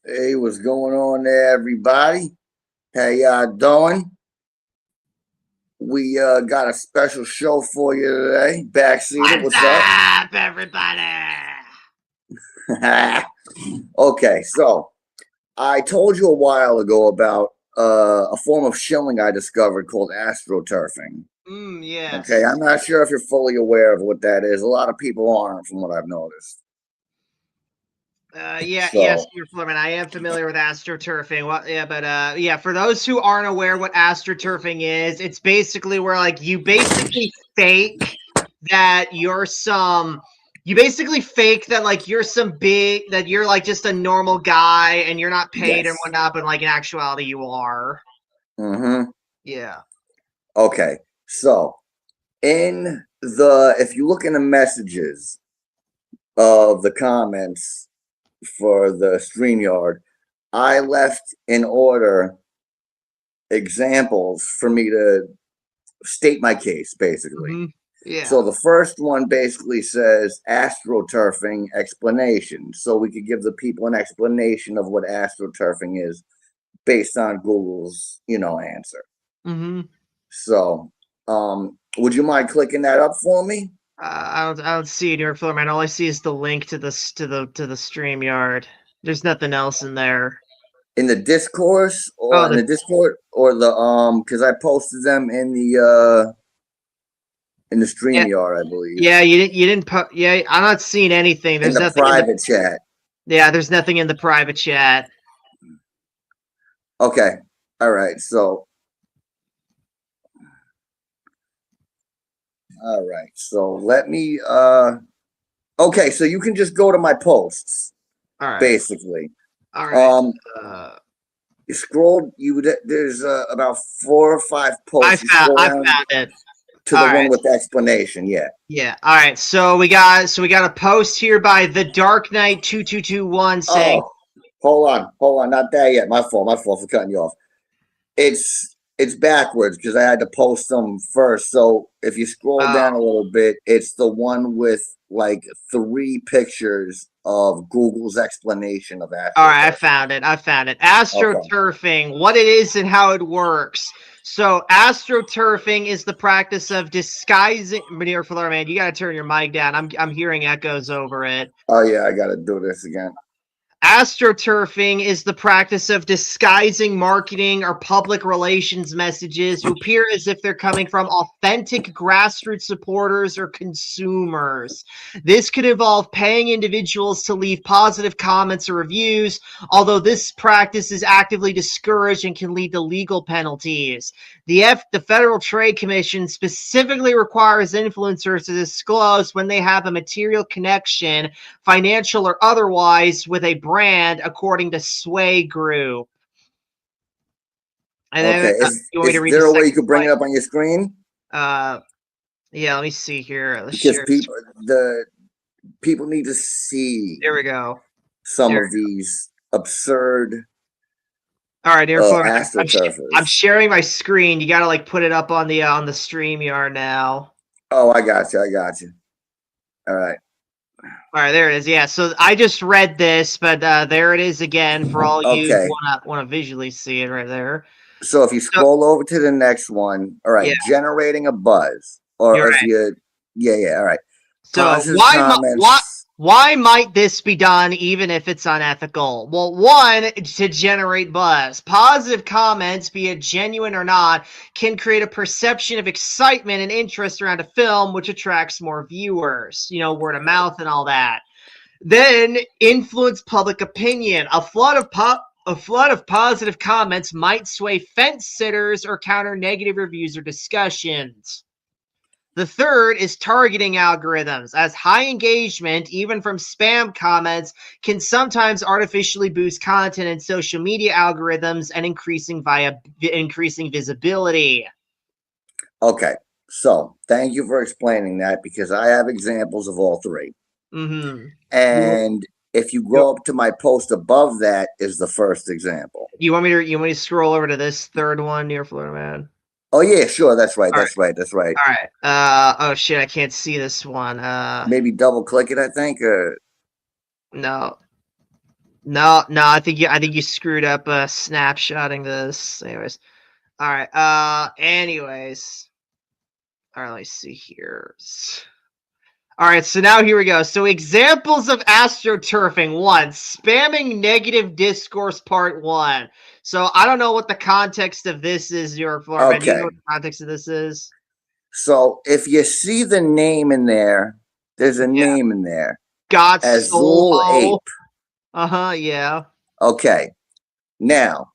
Hey, what's going on there, everybody? How y'all doing? We got a special show for you today. Backseater, what's up, everybody? Okay, so I told you a while ago about a form of shilling I discovered called astroturfing. Yes. Okay, I'm not sure if you're fully aware of what that is. A lot of people aren't, from what I've noticed. Yes, So, Mr. Fleming, I am familiar with astroturfing. Yeah, for those who aren't aware what astroturfing is, it's basically where like you basically fake that you basically fake that like you're that you're like just a normal guy and you're not paid yes. and whatnot, but like in actuality you are. Mm-hmm. Yeah. Okay, so if you look in the messages of the comments for the StreamYard, I left in order examples for me to state my case, basically. Mm-hmm. Yeah. So the first one basically says astroturfing explanation. So we could give the people an explanation of what astroturfing is based on Google's, answer. Mm-hmm. So, would you mind clicking that up for me? I don't see it here, Fleming. All I see is the link to the StreamYard. There's nothing else in there. In the discourse or Oh, in the Discord or because I posted them in the StreamYard, I believe. Yeah, you didn't put. Yeah, I'm not seeing anything. There's In the nothing private chat. Yeah, there's nothing in the private chat. Okay. All right. So. All right. So let me. Okay. So you can just go to my posts. All right. Basically. All right. You scroll. There's about 4 or 5 posts. I found it. To the one with the explanation, yeah. Yeah. All right. So we got a post here by the Dark Knight 2221 saying. Oh, hold on, not that yet. My fault for cutting you off. It's backwards because I had to post them first. So if you scroll down a little bit, it's the one with like 3 pictures of Google's explanation of astroturfing. All right, I found it. Astroturfing, okay. What it is and how it works. So astroturfing is the practice of disguising. Manure Fleur, man, you got to turn your mic down. I'm hearing echoes over it. Oh yeah, I got to do this again. Astroturfing is the practice of disguising marketing or public relations messages to appear as if they're coming from authentic grassroots supporters or consumers. This could involve paying individuals to leave positive comments or reviews, although this practice is actively discouraged and can lead to legal penalties. The Federal Trade Commission specifically requires influencers to disclose when they have a material connection, financial or otherwise, with a brand, according to Sway Group. And okay, then, is there a way you could bring it up on your screen? Yeah, let me see here. Because people need to see. There we go. Some of these absurd. All right, I'm sharing my screen. You got to like put it up on the StreamYard now. Oh, I got you. All right. All right, there it is. Yeah, so I just read this, but there it is again for all you who want to visually see it right there. So if you scroll over to the next one, all right, generating a buzz, or if you, all right. So why might this be done even if it's unethical? Well, one, to generate buzz. Positive comments, be it genuine or not, can create a perception of excitement and interest around a film, which attracts more viewers, word of mouth and all that. Then influence public opinion. A flood of positive comments might sway fence sitters or counter negative reviews or discussions. The third is targeting algorithms, as high engagement, even from spam comments, can sometimes artificially boost content in social media algorithms and increasing visibility. Okay, so thank you for explaining that, because I have examples of all 3. Mm-hmm. And if you go up to my post above that is the first example. You want me to scroll over to this third one near Florida Man? Oh yeah, sure. That's right. All right. Oh shit, I can't see this one. Maybe double click it, I think. No. No, I think you screwed up snapshotting this. Anyways. All right. Anyways. All right, let me see here. All right, so now here we go. So examples of astroturfing. 1, spamming negative discourse part 1. So I don't know what the context of this is, your Florida. Do you know what the context of this is? So if you see the name in there, there's a name in there. Got Azul Ape. Yeah. Okay. Now,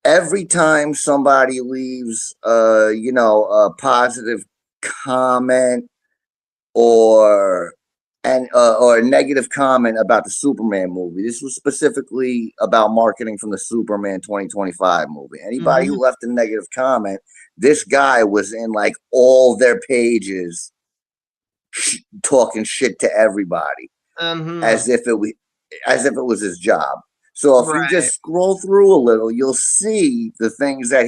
every time somebody leaves a positive comment or a negative comment about the Superman movie. This was specifically about marketing from the Superman 2025 movie. Anybody who left a negative comment, this guy was in like all their pages talking shit to everybody as if it was his job. So if you just scroll through a little, you'll see the things that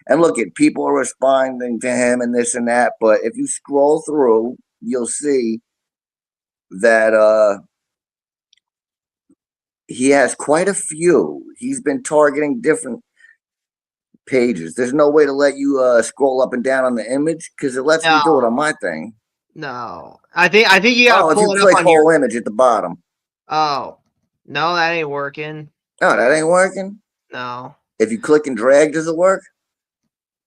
and look at people are responding to him and this and that. But if you scroll through, you'll see that he has quite a few. He's been targeting different pages. There's no way to let you scroll up and down on the image because it lets me do it on my thing. No, I think you gotta pull if you click whole image at the bottom. Oh, no, that ain't working. No, that ain't working. No. If you click and drag, does it work?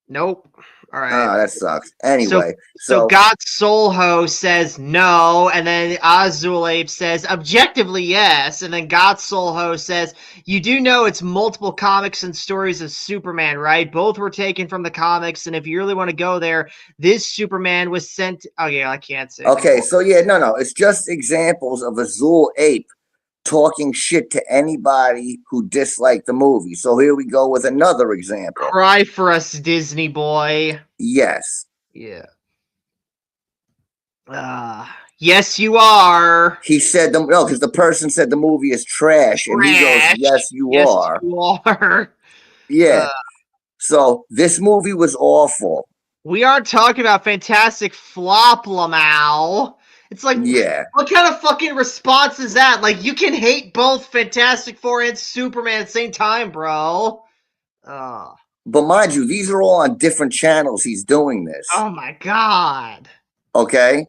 Nope. All right. Oh, that sucks. Anyway, so God Soulho says no, and then Azul Ape says objectively yes, and then God Soulho says you do know it's multiple comics and stories of Superman, right? Both were taken from the comics, and if you really want to go there, this Superman was sent. Oh yeah, I can't say. Okay, so yeah, no, it's just examples of Azul Ape talking shit to anybody who disliked the movie. So here we go with another example. Cry for us, Disney boy. Yes. Yeah. Yes, you are. He said no, because the person said the movie is trash, and he goes, "Yes, you are." You are. Yeah. So this movie was awful. We aren't talking about Fantastic Flop, Lamau. It's like, what kind of fucking response is that? Like, you can hate both Fantastic Four and Superman at the same time, bro. But mind you, these are all on different channels he's doing this. Oh my god. Okay?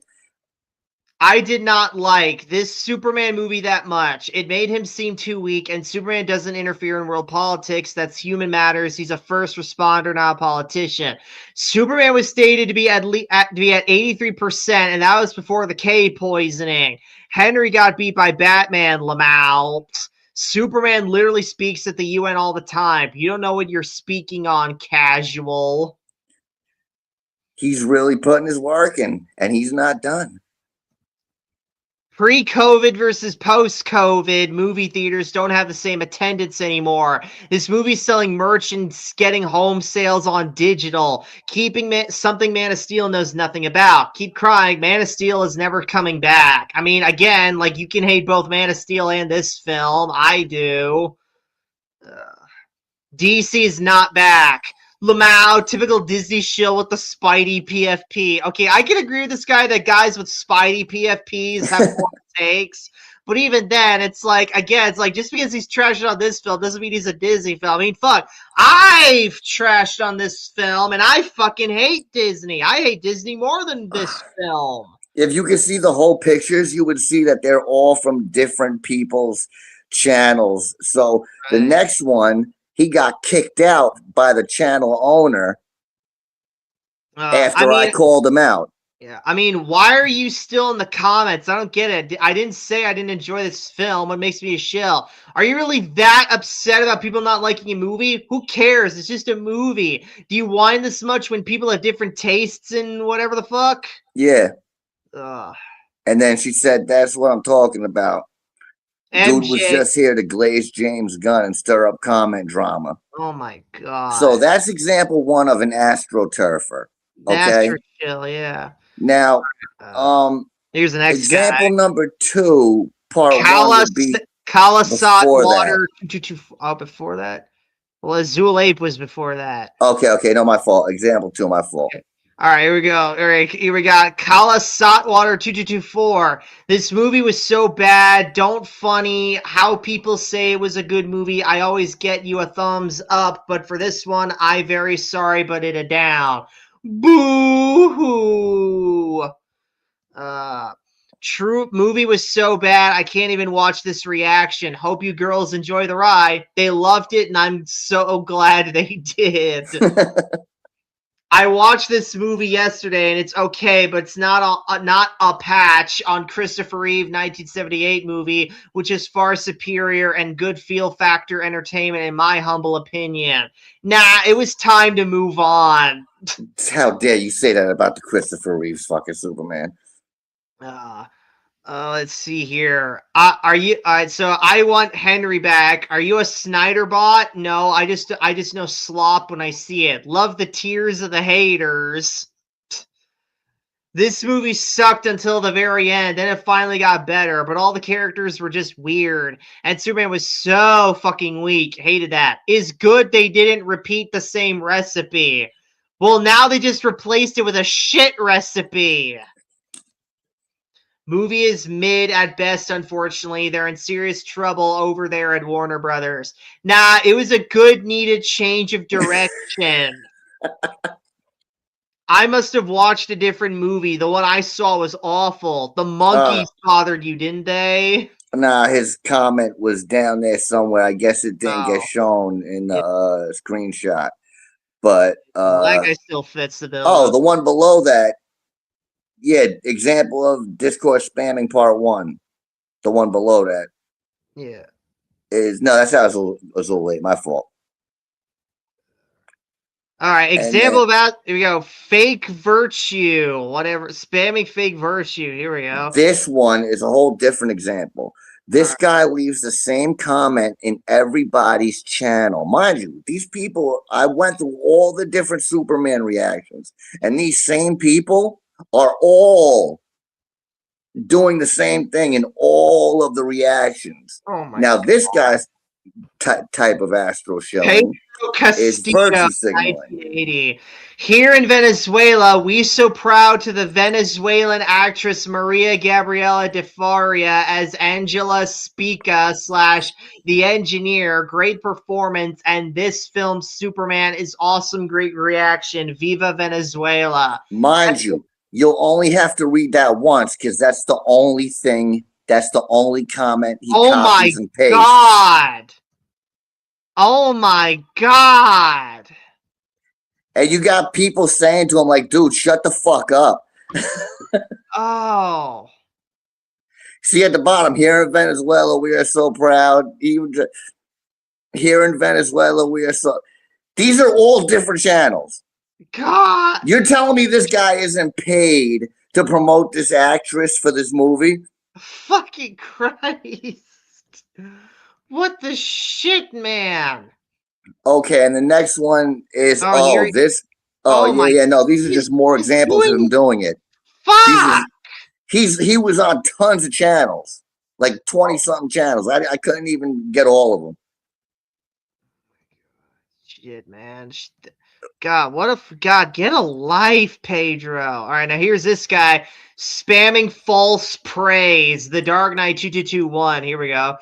I did not like this Superman movie that much. It made him seem too weak, and Superman doesn't interfere in world politics. That's human matters. He's a first responder, not a politician. Superman was stated to be at 83%, and that was before the K poisoning. Henry got beat by Batman, Lamau. Superman literally speaks at the UN all the time. You don't know what you're speaking on, casual. He's really putting his work in, and he's not done. Pre-COVID versus post-COVID, movie theaters don't have the same attendance anymore. This movie's selling merch and getting home sales on digital. Keeping something Man of Steel knows nothing about. Keep crying, Man of Steel is never coming back. I mean, again, like, you can hate both Man of Steel and this film. I do. DC is not back. Lamau, typical Disney shill with the Spidey PFP. Okay, I can agree with this guy that guys with Spidey PFPs have more takes. But even then, it's like, again, it's like, just because he's trashing on this film doesn't mean he's a Disney film. I mean, fuck, I've trashed on this film, and I fucking hate Disney. I hate Disney more than this film. If you could see the whole pictures, you would see that they're all from different people's channels. So the next one, he got kicked out by the channel owner after I called him out. Yeah, I mean, why are you still in the comments? I don't get it. I didn't say I didn't enjoy this film. What makes me a shill? Are you really that upset about people not liking a movie? Who cares? It's just a movie. Do you whine this much when people have different tastes and whatever the fuck? Yeah. And then she said, "That's what I'm talking about." MJ. Dude was just here to glaze James Gunn and stir up comment drama. Oh my god. So that's example one of an astroturfer. Okay. Astro-Shill, yeah. Now, here's the next example guy. number 2, part 1 would be Kalasat Water 222. Oh, before that? Well, Azul Ape was before that. Okay, no, my fault. Example 2, my fault. Okay. All right, here we go. All right, here we got Kala Saltwater 2224. This movie was so bad, don't funny. How people say it was a good movie, I always get you a thumbs up, but for this one, I very sorry, but it a down. Boo-hoo! True movie was so bad, I can't even watch this reaction. Hope you girls enjoy the ride. They loved it, and I'm so glad they did. I watched this movie yesterday, and it's okay, but it's not a patch on Christopher Reeve 1978 movie, which is far superior and good feel factor entertainment in my humble opinion. Nah, it was time to move on. How dare you say that about the Christopher Reeves fucking Superman? Let's see here. Are you? So I want Henry back. Are you a Snyder bot? No, I just know slop when I see it. Love the tears of the haters. This movie sucked until the very end, then it finally got better, but all the characters were just weird, and Superman was so fucking weak. Hated that. Is good they didn't repeat the same recipe. Well, now they just replaced it with a shit recipe. Movie is mid at best, unfortunately. They're in serious trouble over there at Warner Brothers. Nah, it was a good, needed change of direction. I must have watched a different movie. The one I saw was awful. The monkeys bothered you, didn't they? Nah, his comment was down there somewhere. I guess it didn't get shown in the screenshot. But that guy still fits the bill. Oh, the one below that. Yeah, example of Discord spamming part 1. The one below that. Yeah. That's how it was a little late. My fault. All right, example about, here we go, fake virtue, whatever, spamming fake virtue, here we go. This one is a whole different example. This guy leaves the same comment in everybody's channel. Mind you, these people, I went through all the different Superman reactions, and these same people are all doing the same thing in all of the reactions. Oh my now, God. This guy's type of astro-shilling is virtue signaling. 1980. Here in Venezuela, we so proud to the Venezuelan actress Maria Gabriela de Faria as Angela Spica / the engineer. Great performance, and this film Superman is awesome. Great reaction. Viva Venezuela. Mind you, you'll only have to read that once because that's the only thing. That's the only comment he copies and pastes. God. Oh my God. And you got people saying to him, like, dude, shut the fuck up. Oh. See at the bottom, here in Venezuela, we are so proud. Here in Venezuela, we are so... These are all different channels. God. You're telling me this guy isn't paid to promote this actress for this movie? Fucking Christ. What the shit, man? Okay, and the next one is these are just more examples of him doing it. Fuck! He was on tons of channels, like 20-something channels. I couldn't even get all of them. Shit, man. God, God, get a life, Pedro. All right, now here's this guy spamming false praise. The Dark Knight 2221. Here we go.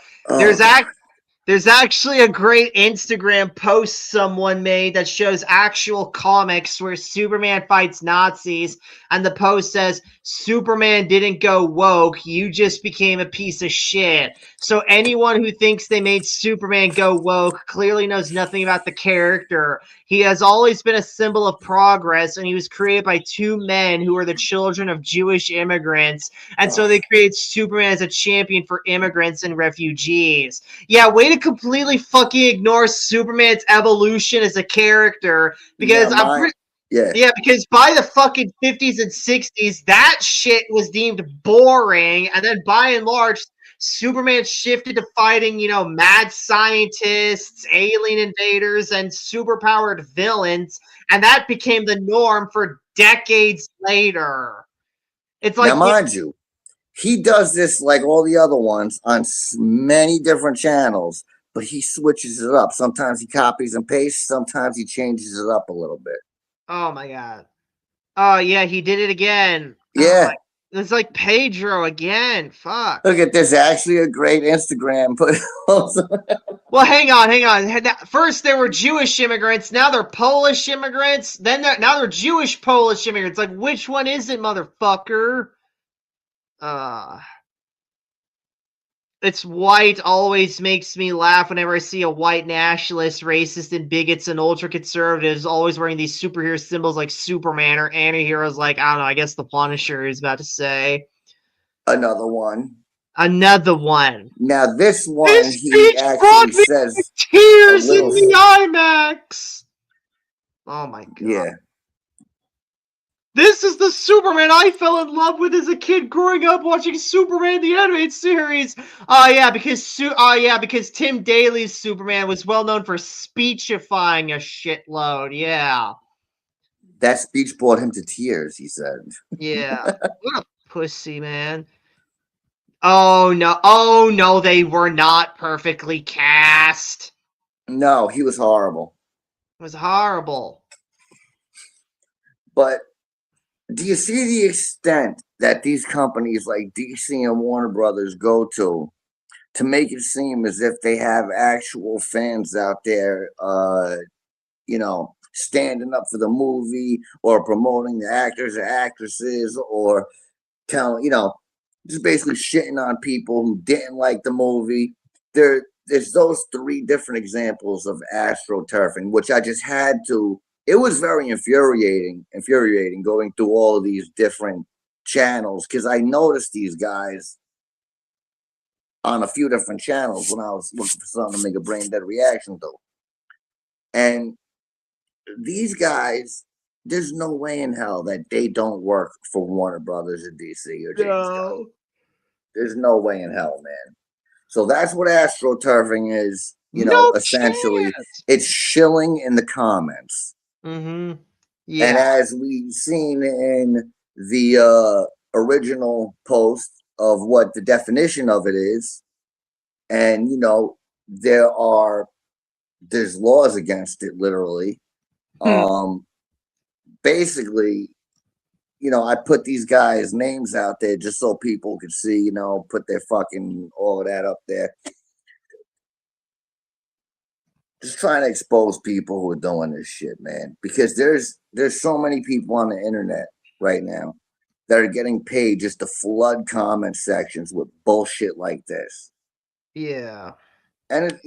There's actually a great Instagram post someone made that shows actual comics where Superman fights Nazis, and the post says, Superman didn't go woke, you just became a piece of shit. So anyone who thinks they made Superman go woke clearly knows nothing about the character. He has always been a symbol of progress, and he was created by 2 men who are the children of Jewish immigrants, and so they created Superman as a champion for immigrants and refugees. Yeah, way to completely fucking ignore Superman's evolution as a character, because because by the fucking 50s and 60s, that shit was deemed boring, and then by and large, Superman shifted to fighting, mad scientists, alien invaders, and superpowered villains, and that became the norm for decades later. It's like, now, mind you, he does this like all the other ones on many different channels, but he switches it up. Sometimes he copies and pastes. Sometimes he changes it up a little bit. Oh my God. Oh yeah, he did it again. Yeah. It's like Pedro again. Fuck. Look at this. Actually, a great Instagram. Well, hang on. First, there were Jewish immigrants. Now they're Polish immigrants. Now they're Jewish Polish immigrants. Like, which one is it, motherfucker? It's white always makes me laugh whenever I see a white nationalist, racist, and bigots and ultra conservatives always wearing these superhero symbols like Superman or anti-heroes like, I don't know, I guess the Punisher is about to say. Another one. Another one. Now this one, This he speech brought actually me says tears in the IMAX. Oh my god. Yeah. This is the Superman I fell in love with as a kid growing up watching Superman the animated series. Because Tim Daly's Superman was well known for speechifying a shitload. Yeah. That speech brought him to tears, he said. Yeah. What a pussy, man. Oh no, they were not perfectly cast. No, he was horrible. It was horrible. But do you see the extent that these companies like DC and Warner Brothers go to make it seem as if they have actual fans out there, standing up for the movie or promoting the actors or actresses or just basically shitting on people who didn't like the movie. There's those three different examples of astroturfing, which I just had to. It was very infuriating going through all of these different channels because I noticed these guys on a few different channels when I was looking for something to make a brain dead reaction to. And these guys, there's no way in hell that they don't work for Warner Brothers or DC or James Gunn. There's no way in hell, man. So that's what astroturfing is. Essentially, it's shilling in the comments. Mm-hmm. Yeah. And as we've seen in the original post of what the definition of it is, and there's laws against it, literally. Basically, I put these guys' names out there just so people could see, put their fucking all of that up there. Just trying to expose people who are doing this shit, man. Because there's so many people on the internet right now that are getting paid just to flood comment sections with bullshit like this. Yeah. And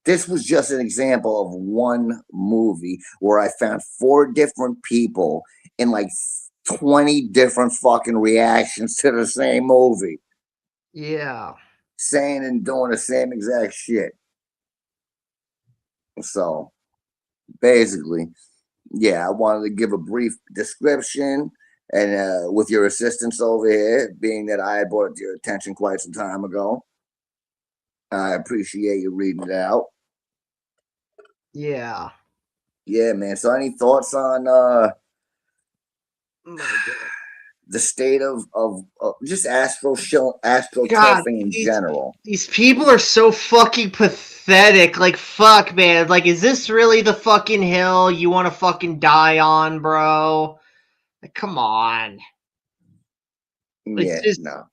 this was just an example of one movie where I found 4 different people in like 20 different fucking reactions to the same movie. Yeah. Saying and doing the same exact shit. So basically, yeah, I wanted to give a brief description and with your assistance over here, being that I had brought it to your attention quite some time ago. I appreciate you reading it out. Yeah. Yeah, man. So any thoughts on the state of just astroturfing in general? These people are so fucking pathetic. Like, fuck, man. Like, is this really the fucking hill you want to fucking die on, bro? Like, come on. Yeah, no.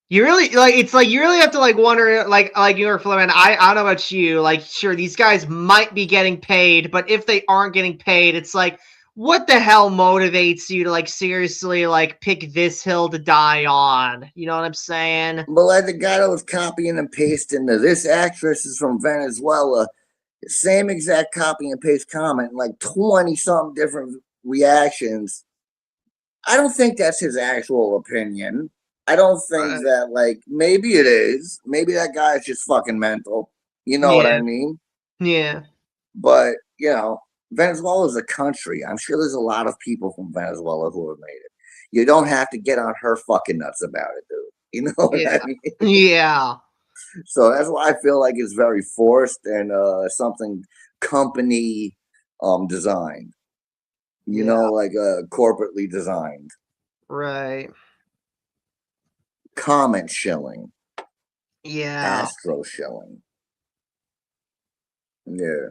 You really you really have to wonder like NYFLM, and I don't know about you, sure, these guys might be getting paid, but if they aren't getting paid, it's like, what the hell motivates you to seriously pick this hill to die on? You know what I'm saying? Well, like the guy that was copying and pasting this actress is from Venezuela, same exact copy and paste comment, 20 something different reactions. I don't think that's his actual opinion. I don't think that, maybe it is. Maybe that guy is just fucking mental. You know what I mean? Yeah. But, Venezuela is a country. I'm sure there's a lot of people from Venezuela who have made it. You don't have to get on her fucking nuts about it, dude. You know what I mean? Yeah. So that's why I feel like it's very forced and something company designed. You know, corporately designed. Right. Comment shilling. Yeah. ASTRO-SHILLing. Yeah.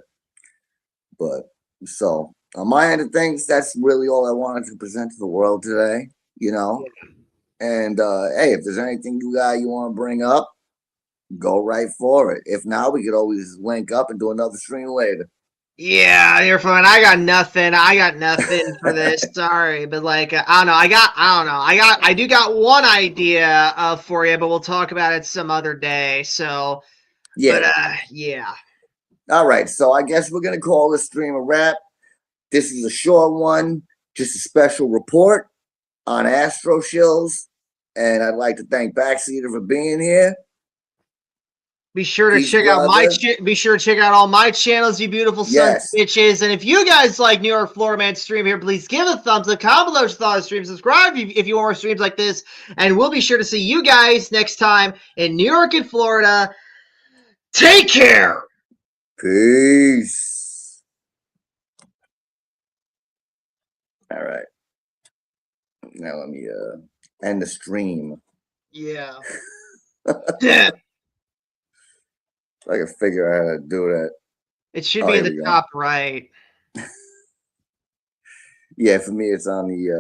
But so On my end of things, that's really all I wanted to present to the world today. You know, and hey, if there's anything you want to bring up, go right for it. If not, we could always link up and do another stream later. Yeah, you're fine. I got nothing. I got nothing for this. Sorry, but like I don't know. I do got one idea for you, but we'll talk about it some other day. So, Yeah. but yeah. All right. So I guess we're gonna call this stream a wrap. This is a short one, just a special report on ASTRO-SHILLS, and I'd like to thank Backseater for being here. Be sure to Peace, check out brother. be sure to check out all my channels, you beautiful sons Yes. of bitches. And if you guys like New York Florida Man stream here, please give a thumbs up, comment below your thoughts, stream, subscribe if you want more streams like this. And we'll be sure to see you guys next time in New York and Florida. Take care. Peace. All right. Now let me end the stream. Yeah. I can figure out how to do that. It should be in the top right. Yeah, for me, it's on the